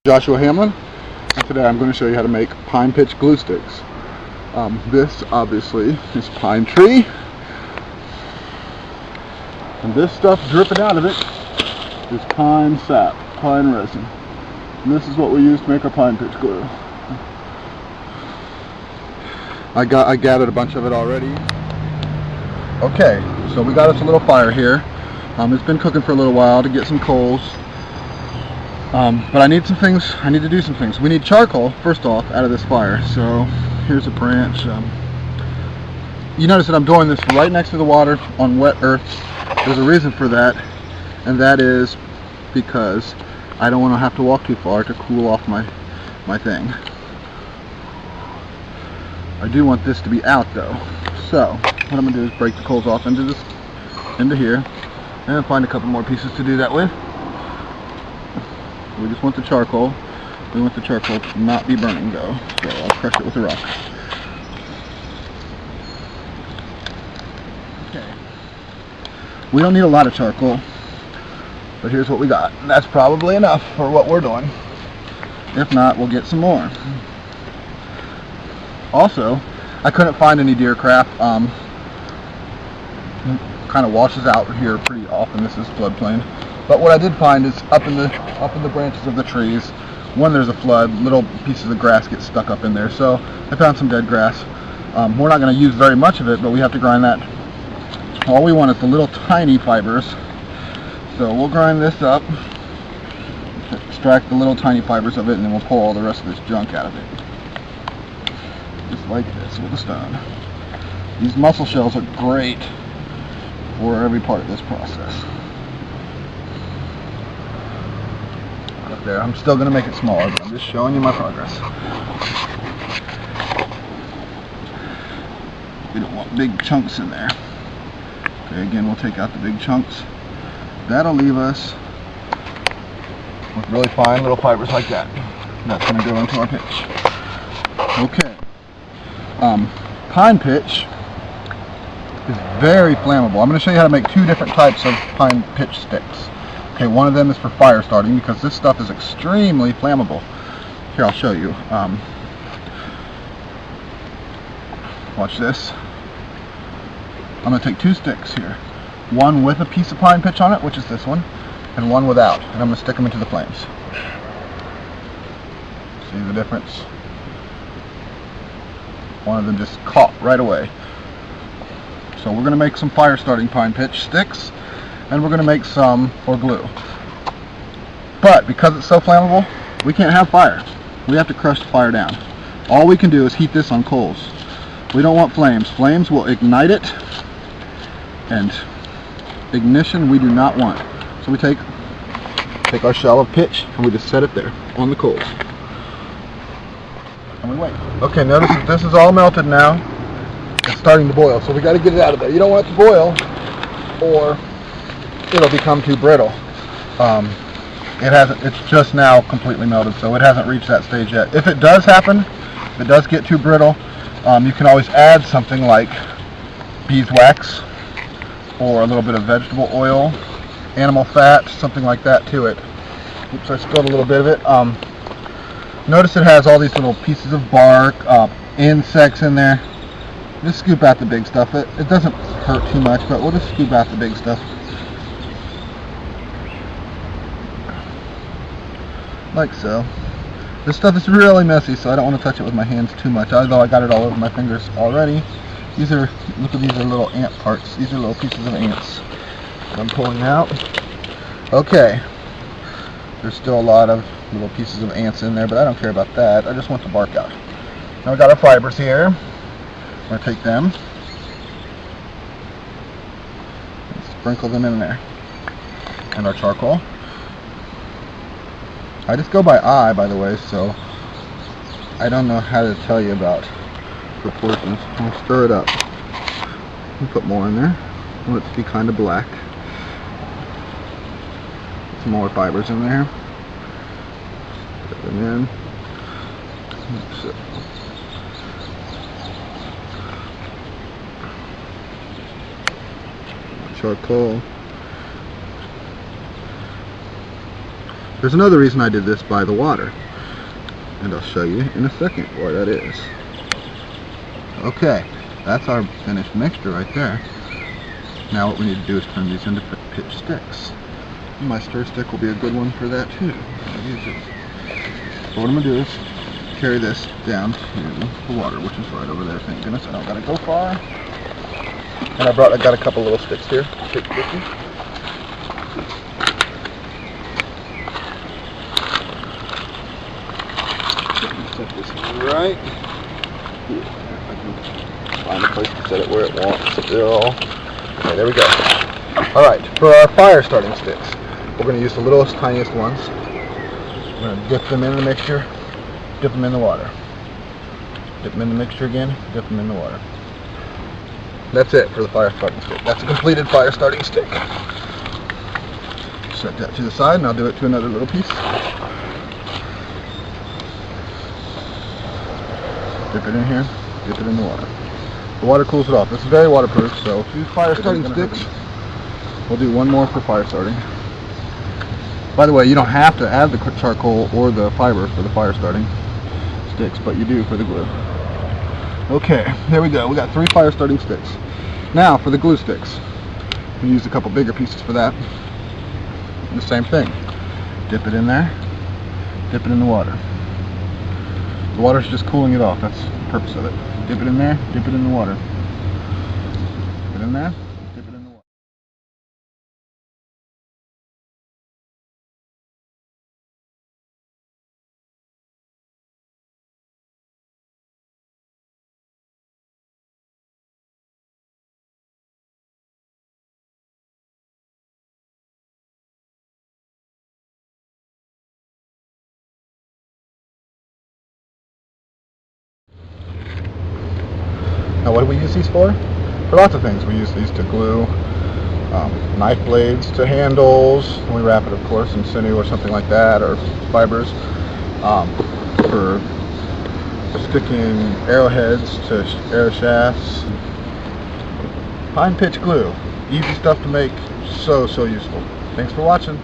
Joshua Hamlin, and today I'm going to show you how to make pine pitch glue sticks. This obviously is pine tree, and this stuff dripping out of it is pine sap, pine resin, and this is what we use to make our pine pitch glue. I gathered a bunch of it already. Okay, so we got us a little fire here. It's been cooking for a little while to get some coals. But I need to do some things. We need charcoal, first off, out of this fire. So here's a branch. You notice that I'm doing this right next to the water on wet earth. There's a reason for that, and that is because I don't want to have to walk too far to cool off my thing. I do want this to be out though. So what I'm going to do is break the coals off into here, and find a couple more pieces to do that with. We just want the charcoal. We want the charcoal to not be burning though, so I'll crush it with a rock. Okay. We don't need a lot of charcoal, but here's what we got. And that's probably enough for what we're doing. If not, we'll get some more. Also, I couldn't find any Bushcraft. Kind of washes out here pretty often. This is floodplain. But what I did find is up in the branches of the trees, when there's a flood, little pieces of grass get stuck up in there. So I found some dead grass. We're not going to use very much of it, but we have to grind that. All we want is the little tiny fibers. So we'll grind this up, extract the little tiny fibers of it, and then we'll pull all the rest of this junk out of it. Just like this with a stone. These mussel shells are great for every part of this process. Up there. I'm still going to make it smaller, but I'm just showing you my progress. We don't want big chunks in there. Okay, again, we'll take out the big chunks. That'll leave us with really fine little fibers like that. That's going to go into our pitch. Okay. Pine pitch is very flammable. I'm going to show you how to make two different types of pine pitch sticks. Okay, one of them is for fire starting because this stuff is extremely flammable. Here, I'll show you. Watch this. I'm going to take two sticks here. One with a piece of pine pitch on it, which is this one, and one without. And I'm going to stick them into the flames. See the difference? One of them just caught right away. So we're going to make some fire starting pine pitch sticks, and we're going to make some for glue. But because it's so flammable, we can't have fire. We have to crush the fire down. All we can do is heat this on coals. We don't want flames. Flames will ignite it, and ignition we do not want. So we take our shell of pitch and we just set it there on the coals. And we wait. Okay, notice that this is all melted now. It's starting to boil, so we got to get it out of there. You don't want it to boil, or it'll become too brittle. It's just now completely melted, so it hasn't reached that stage yet. If it does happen, if it does get too brittle, you can always add something like beeswax or a little bit of vegetable oil, animal fat, something like that to it. Oops, I spilled a little bit of it. Notice it has all these little pieces of bark, insects in there. Just scoop out the big stuff. It doesn't hurt too much, but we'll just scoop out the big stuff. Like so. This stuff is really messy, so I don't want to touch it with my hands too much, although I got it all over my fingers already. Look at these are little ant parts. These are little pieces of ants that I'm pulling out. Okay. There's still a lot of little pieces of ants in there, but I don't care about that. I just want the bark out. Now we got our fibers here. I'm going to take them and sprinkle them in there. And our charcoal. I just go by eye, by the way, so I don't know how to tell you about proportions. I'll stir it up. I'll put more in there. I want it to be kind of black. Some more fibers in there. Put them in. That's it. Charcoal. There's another reason I did this by the water, and I'll show you in a second where that is. Okay, that's our finished mixture right there. Now what we need to do is turn these into pitch sticks. My stir stick will be a good one for that too. I'll use it. So what I'm going to do is carry this down to the water, which is right over there. Thank goodness I don't got to go far. And I got a couple little sticks here. Take with me. Set this right here. I can find a place to set it where it wants to go. Okay, there we go. Alright, for our fire starting sticks, we're going to use the littlest, tiniest ones. We're going to dip them in the mixture, dip them in the water. Dip them in the mixture again, dip them in the water. That's it for the fire starting stick. That's a completed fire starting stick. Set that to the side and I'll do it to another little piece. Dip it in here, dip it in the water. The water cools it off. It's very waterproof, so these fire starting sticks, we'll do one more for fire starting. By the way, you don't have to add the charcoal or the fiber for the fire starting sticks, but you do for the glue. Okay, there we go. We got 3 fire starting sticks. Now for the glue sticks. We use a couple bigger pieces for that. And the same thing. Dip it in there, dip it in the water. The water's just cooling it off. That's the purpose of it. Dip it in there, dip it in the water. Dip it in there, dip it in the water. Now what do we use these for? For lots of things. We use these to glue knife blades to handles, and we wrap it of course in sinew or something like that, or fibers, for sticking arrowheads to arrow shafts. Pine pitch glue. Easy stuff to make, so useful. Thanks for watching.